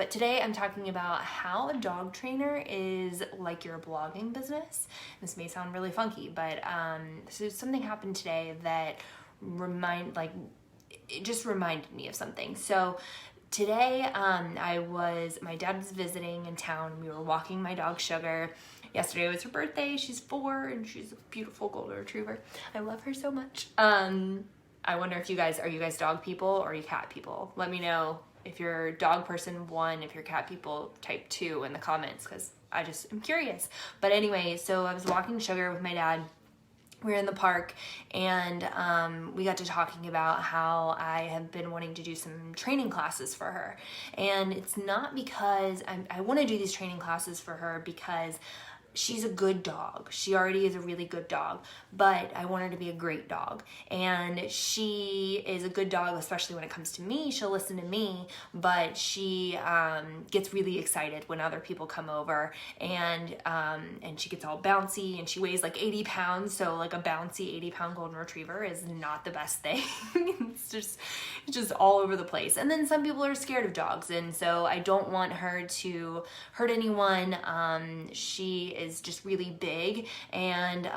But today I'm talking about how a dog trainer is like your blogging business. This may sound really funky, but so something happened today that it just reminded me of something. So today my dad was visiting in town. We were walking my dog Sugar. Yesterday was her birthday. She's 4 and she's a beautiful golden retriever. I love her so much. I wonder if are you guys dog people or are you cat people? Let me know if you're dog person 1, if you're cat people type 2 in the comments, because I just am curious. But anyway, so I was walking Sugar with my dad. We were in the park and we got to talking about how I have been wanting to do some training classes for her. And it's not because I want to do these training classes for her because she's a good dog. She already is a really good dog, but I want her to be a great dog. And she is a good dog, especially when it comes to me. She'll listen to me, but she gets really excited when other people come over, and she gets all bouncy, and she weighs like 80 pounds. So like a bouncy 80-pound golden retriever is not the best thing. It's just all over the place. And then some people are scared of dogs, and so I don't want her to hurt anyone. She is just really big, and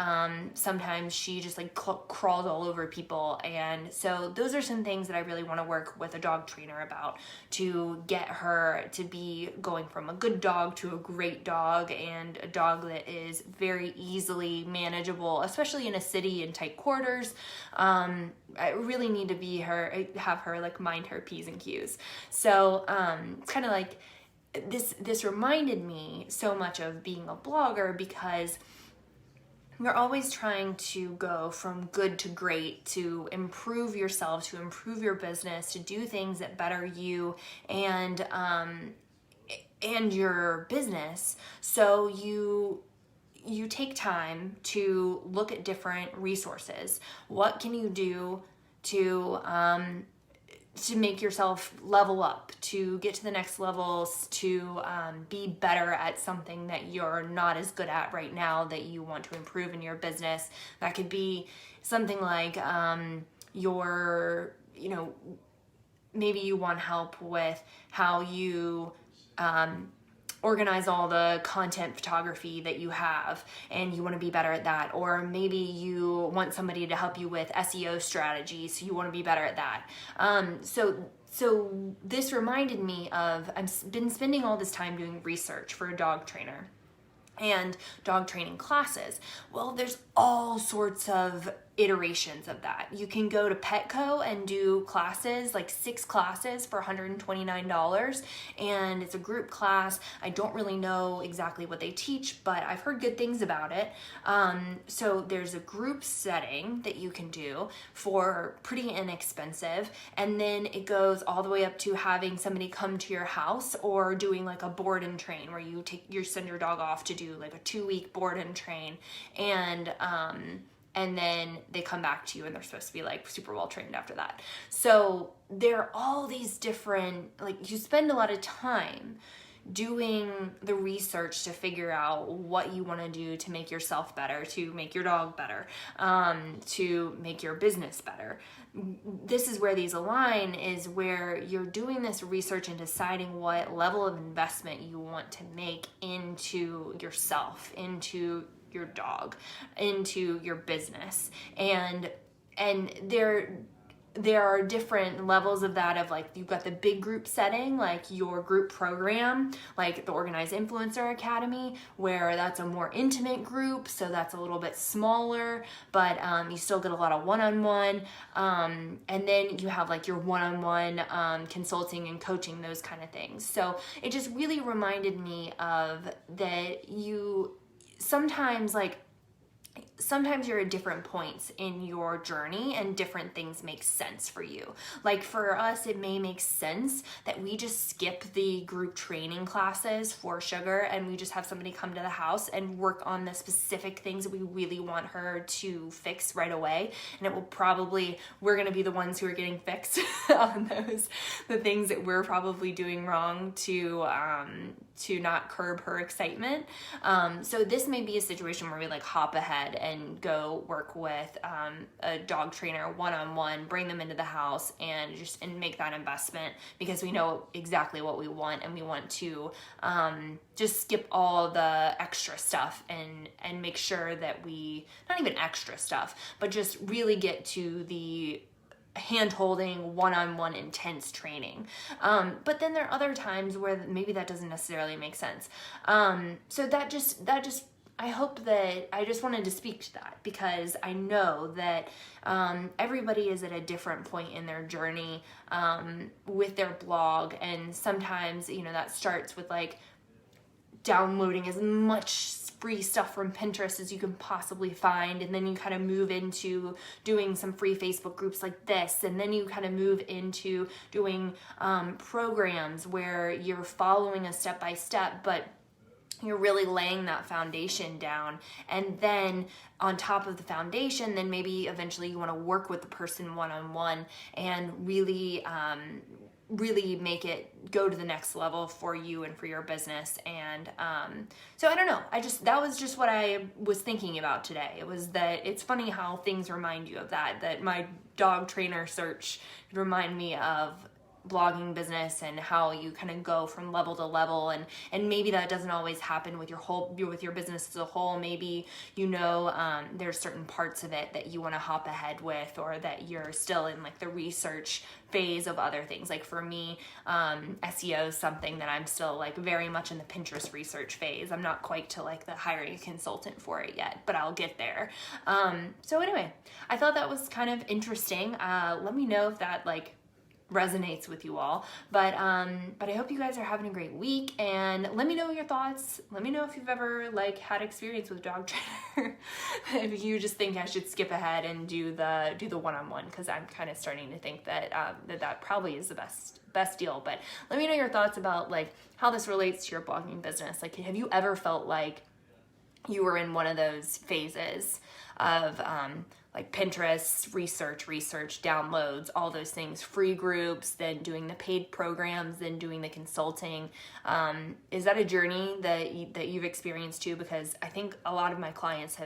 sometimes she just like crawls all over people. And so those are some things that I really want to work with a dog trainer about, to get her to be going from a good dog to a great dog, and a dog that is very easily manageable, especially in a city in tight quarters. I really need to have her like mind her P's and Q's. So it's kind of like this reminded me so much of being a blogger, because you're always trying to go from good to great, to improve yourself, to improve your business, to do things that better you and your business. So you take time to look at different resources. What can you do to make yourself level up, to get to the next levels, to be better at something that you're not as good at right now that you want to improve in your business. That could be something like maybe you want help with how you organize all the content photography that you have, and you want to be better at that. Or maybe you want somebody to help you with SEO strategies, so you want to be better at that. So this reminded me of, I've been spending all this time doing research for a dog trainer and dog training classes. Well, there's all sorts of iterations of that. You can go to Petco and do classes, like 6 classes for $129, and it's a group class. I don't really know exactly what they teach, but I've heard good things about it. So there's a group setting that you can do for pretty inexpensive, and then it goes all the way up to having somebody come to your house, or doing like a board and train, where you send your dog off to do like a 2-week board and train, and then they come back to you and they're supposed to be like super well trained after that. So there are all these different, like, you spend a lot of time doing the research to figure out what you want to do to make yourself better, to make your dog better, to make your business better. This is where these align, is where you're doing this research and deciding what level of investment you want to make into yourself, into your dog, into your business. And there are different levels of that, of like, you've got the big group setting, like your group program, like the Organized Influencer Academy, where that's a more intimate group, so that's a little bit smaller, but you still get a lot of one-on-one. And then you have like your one-on-one consulting and coaching, those kind of things. So it just really reminded me of that sometimes you're at different points in your journey, and different things make sense for you. Like for us, it may make sense that we just skip the group training classes for Sugar, and we just have somebody come to the house and work on the specific things that we really want her to fix right away. And we're going to be the ones who are getting fixed on the things that we're probably doing wrong to not curb her excitement. So this may be a situation where we like hop ahead and go work with a dog trainer one-on-one, bring them into the house and make that investment, because we know exactly what we want, and we want to just skip all the extra stuff and make sure that we, not even extra stuff, but just really get to the hand-holding, one-on-one intense training. But then there are other times where maybe that doesn't necessarily make sense. So that just I hope that, I just wanted to speak to that, because I know that everybody is at a different point in their journey with their blog, and sometimes, you know, that starts with like downloading as much free stuff from Pinterest as you can possibly find, and then you kind of move into doing some free Facebook groups like this, and then you kind of move into doing programs where you're following a step-by-step, but you're really laying that foundation down. And then on top of the foundation, then maybe eventually you want to work with the person one-on-one and really make it go to the next level for you and for your business. And so I don't know, that was just what I was thinking about today. It was that it's funny how things remind you of that my dog trainer search remind me of blogging business, and how you kind of go from level to level, and maybe that doesn't always happen with your business as a whole. Maybe, you know, there's certain parts of it that you want to hop ahead with, or that you're still in like the research phase of other things. Like for me, SEO is something that I'm still like very much in the Pinterest research phase. I'm not quite to like the hiring a consultant for it yet, but I'll get there. So anyway, I thought that was kind of interesting. Let me know if that like resonates with you all, but I hope you guys are having a great week, and let me know your thoughts. Let me know if you've ever like had experience with dog trainer. If you just think I should skip ahead and do the one-on-one, because I'm kind of starting to think that that probably is the best deal. But let me know your thoughts about like how this relates to your blogging business. Like, have you ever felt like you were in one of those phases of like Pinterest, research, downloads, all those things, free groups, then doing the paid programs, then doing the consulting? Is that a journey that you've experienced too? Because I think a lot of my clients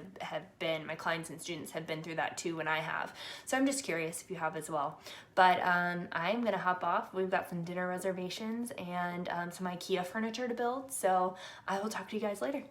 my clients and students have been through that too, and I have. So I'm just curious if you have as well. But I'm gonna hop off. We've got some dinner reservations and some IKEA furniture to build. So I will talk to you guys later.